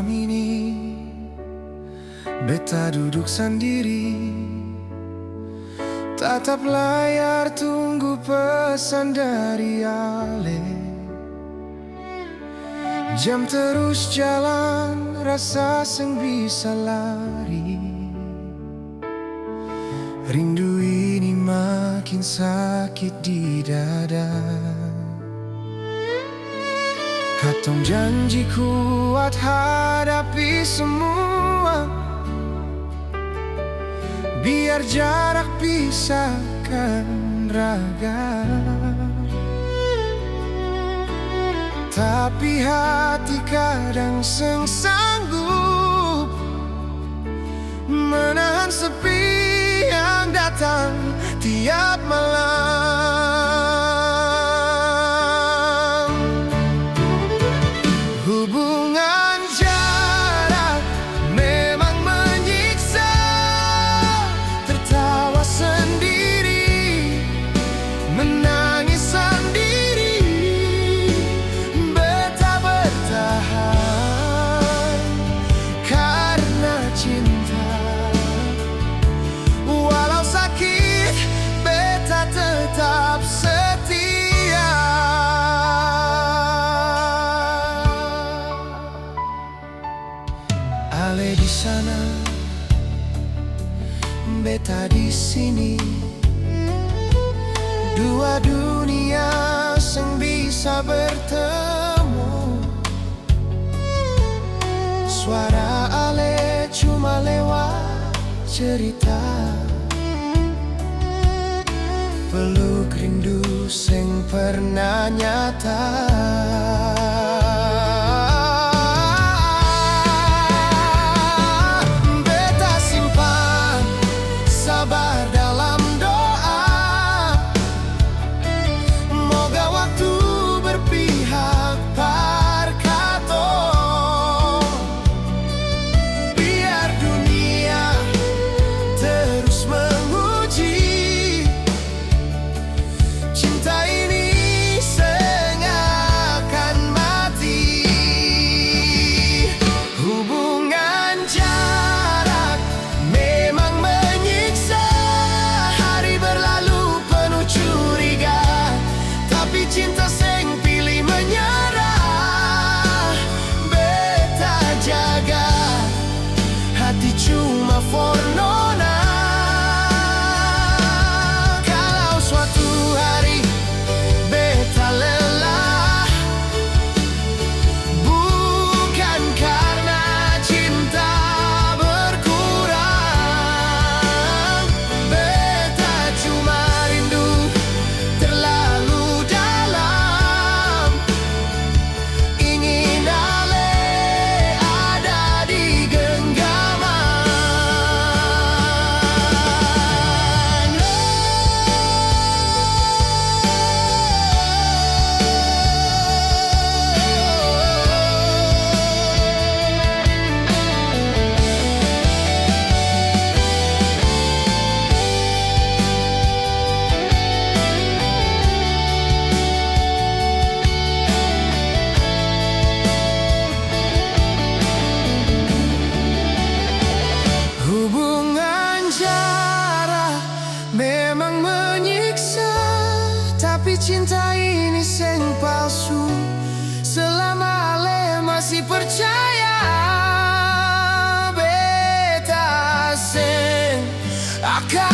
malam ini beta duduk sendiri, tatap layar tunggu pesan dari Ale. Jam terus jalan, rasa seng bisa lari. Rindu ini makin sakit di dada. Katong janji kuat hadapi semua, biar jarak pisahkan raga. Tapi hati kadang seng sanggup menahan sepi yang datang tiap malam. Hubungan jarak memang menyiksa, tertawa sendiri, menangis sendiri. Beta bertahan karena cinta. Walau sakit, beta tetap setia. Ale di sana, beta di sini. Dua dunia seng bisa bertemu. Suara Ale cuma lewat cerita, peluk rindu seng pernah nyata. Beta simpan sabar dalam doa, moga waktu berpihak par katong. Biar dunia terus menguji, cinta ini seng akan mati. Hubungan jarak memang menyiksa, hari berlalu penuh curiga, tapi cinta seng pilih menyerah. Beta jaga hati cuma for nona. Kalau suatu hari beta lelah, bukan karena cinta berkurang. Beta cuma rindu terlalu dalam, ingin Ale ada di genggaman. Hubungan jarak memang menyiksa, tapi cinta ini seng palsu. Selama Ale masih percaya, beta seng akan